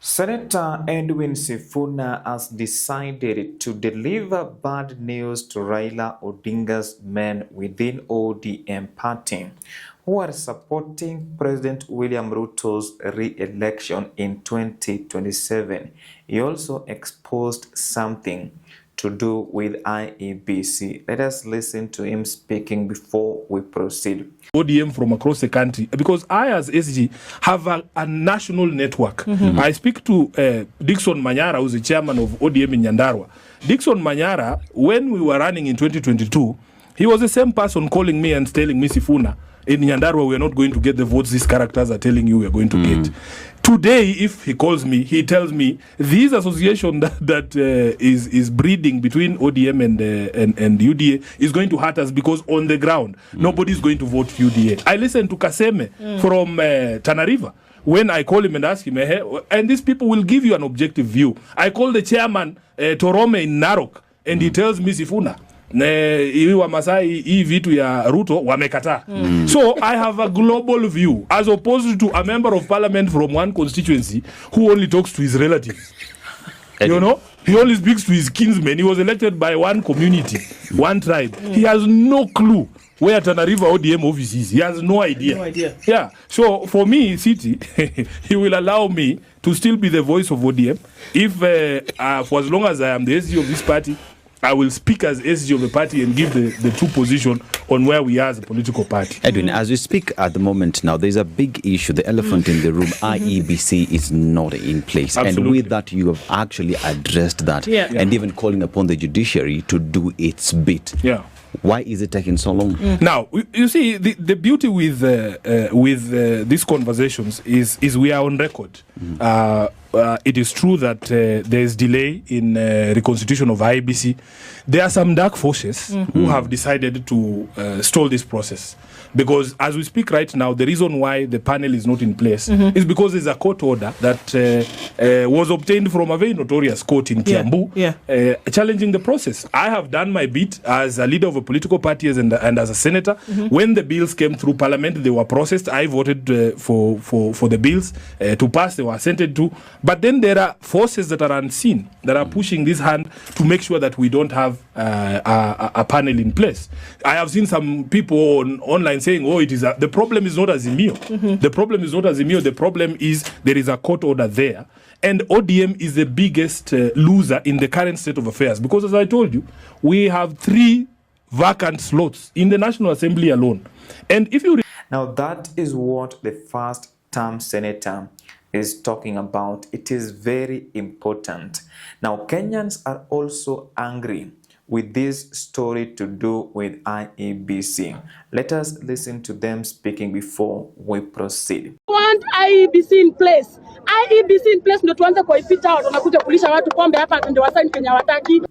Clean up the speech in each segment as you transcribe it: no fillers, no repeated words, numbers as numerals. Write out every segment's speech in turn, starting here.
Senator Edwin Sifuna has decided to deliver bad news to Raila Odinga's men within ODM party who are supporting President William Ruto's re-election in 2027. He also exposed something to do with IEBC. Let us listen to him speaking before we proceed. ODM from across the country, because I as SG have a national network. I speak to Dickson Manyara, who's the chairman of ODM in Nyandarua. Dickson Manyara, when we were running in 2022, he was the same person calling me and telling me, Sifuna, in Nyandarua, we are not going to get the votes these characters are telling you we are going to get. Today, if he calls me, he tells me this association that is breeding between ODM and UDA is going to hurt us because on the ground, nobody is going to vote UDA. I listened to Kaseme from Tana River. When I call him and ask him, and these people will give you an objective view. I call the chairman, Torome in Narok, and he tells me, Sifuna, wa Masai hii vitu ya Ruto wamekataa. So I have a global view as opposed to a member of parliament from one constituency who only talks to his relatives. You know, he only speaks to his kinsmen. He was elected by one community, one tribe. He has no clue where Tana River ODM office is. He has no idea. Yeah. So for me, City, he will allow me to still be the voice of ODM. If for as long as I am the SG of this party, I will speak as SG of the party and give the true position on where we are as a political party. Edwin, as we speak at the moment now, there's a big issue, the elephant in the room. IEBC is not in place. Absolutely. And with that, you have actually addressed that. And even calling upon the judiciary to do its bit. Yeah. Why is it taking so long? Now, you see, the beauty with these conversations is we are on record. It is true that there is delay in reconstitution of IEBC. There are some dark forces who have decided to stall this process. Because as we speak right now, the reason why the panel is not in place is because there's a court order that was obtained from a very notorious court in Kiambu, challenging the process. I have done my bit as a leader of a political party and as a senator. When the bills came through parliament, they were processed. I voted for the bills to pass. They were assented to. But then there are forces that are unseen that are pushing this hand to make sure that we don't have a panel in place. I have seen some people online saying, oh, it is the problem is not Azimio. The problem is not Azimio. The problem is there is a court order there. And ODM is the biggest loser in the current state of affairs. Because as I told you, we have 3 vacant slots in the National Assembly alone. And if you... Now that is what the first-term senator is talking about. It is very important. Now Kenyans are also angry with this story to do with IEBC. Let us listen to them speaking before we proceed. Want IEBC in place. IEBC in place ndio tuanze kuipita watu wanakuja kulisha watu pombe hapa ndio wasaini Kenya wataki.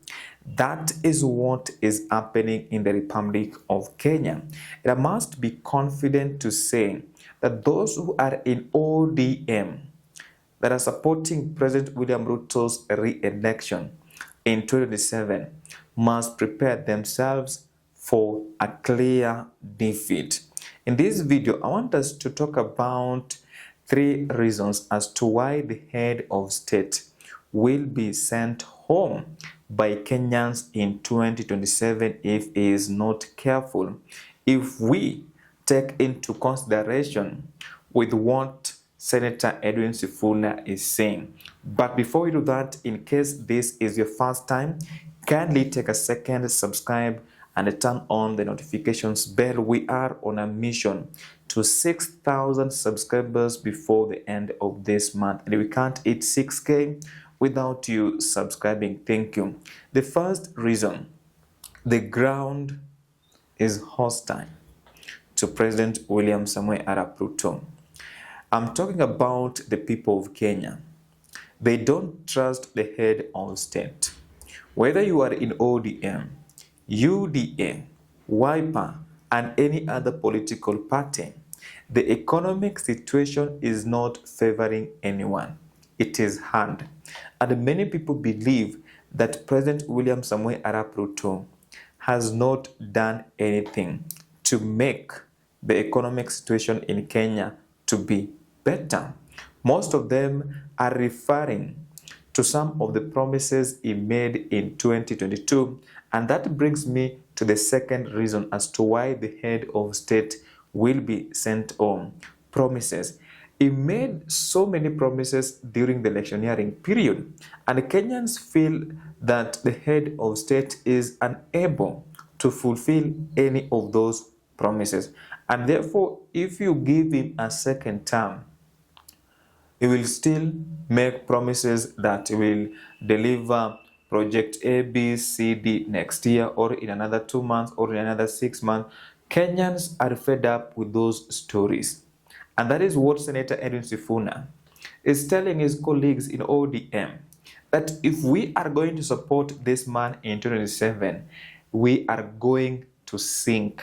That is what is happening in the Republic of Kenya. I must be confident to say that those who are in ODM that are supporting President William Ruto's re-election in 2027 must prepare themselves for a clear defeat. In this video, I want us to talk about 3 reasons as to why the head of state will be sent home by Kenyans in 2027 if he is not careful. If we take into consideration with what Senator Edwin Sifuna is saying. But before we do that, in case this is your first time, kindly take a second, subscribe, and turn on the notifications bell. We are on a mission to 6,000 subscribers before the end of this month. And we can't hit 6K without you subscribing. Thank you. The first reason, the ground is hostile to President William Samoei Arap Ruto. I'm talking about the people of Kenya. They don't trust the head of state. Whether you are in ODM, UDA, Wiper, and any other political party, the economic situation is not favoring anyone. It is hard. And many people believe that President William Samoei Arap Ruto has not done anything to make the economic situation in Kenya to be better. Most of them are referring to some of the promises he made in 2022. And that brings me to the second reason as to why the head of state will be sent home. Promises. He made so many promises during the electioneering period, and Kenyans feel that the head of state is unable to fulfill any of those promises. And therefore, if you give him a second term, he will still make promises that he will deliver project A, B, C, D next year, or in another 2 months, or in another 6 months. Kenyans are fed up with those stories. And that is what Senator Edwin Sifuna is telling his colleagues in ODM, that if we are going to support this man in 2027, we are going to sink.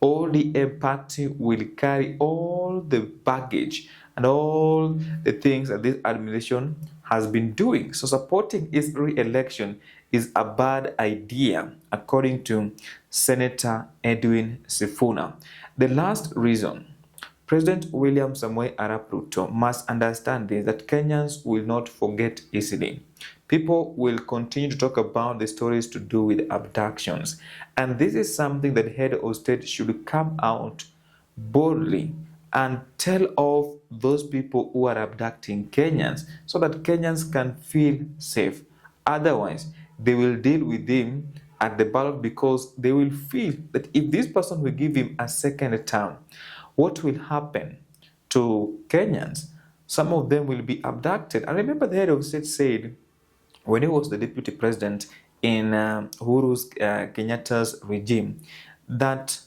ODM party will carry all the baggage and all the things that this administration has been doing. So supporting his re-election is a bad idea, according to Senator Edwin Sifuna. The last reason, President William Samoei Arap Ruto must understand this, that Kenyans will not forget easily. People will continue to talk about the stories to do with abductions. And this is something that head of state should come out boldly and tell off those people who are abducting Kenyans so that Kenyans can feel safe. Otherwise, they will deal with him at the ballot, because they will feel that if this person will give him a second term, what will happen to Kenyans? Some of them will be abducted. And remember, the head of state said, when he was the deputy president in Uhuru Kenyatta's regime, that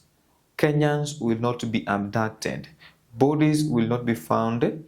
Kenyans will not be abducted. Bodies will not be found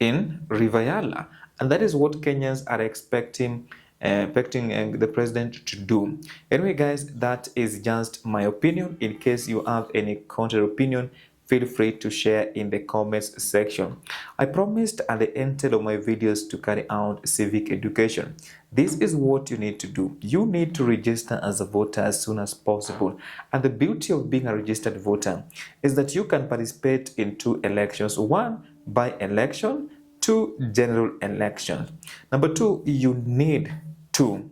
in RAILA. And that is what Kenyans are expecting the president to do. Anyway, guys, that is just my opinion. In case you have any counter opinion, feel free to share in the comments section. I promised at the end of my videos to carry out civic education. This is what you need to do. You need to register as a voter as soon as possible. And the beauty of being a registered voter is that you can participate in 2 elections. 1, by-election, 2, general elections. Number 2, you need to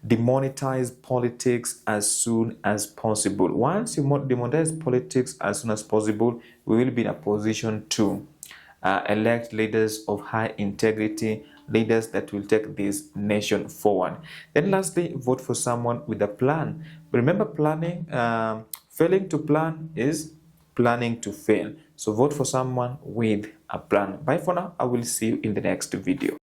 demonetize politics as soon as possible. Once you demonetize politics as soon as possible, we will be in a position to elect leaders of high integrity, leaders that will take this nation forward. Then lastly, vote for someone with a plan. Remember, planning, failing to plan is planning to fail. So vote for someone with a plan. Bye for now. I will see you in the next video.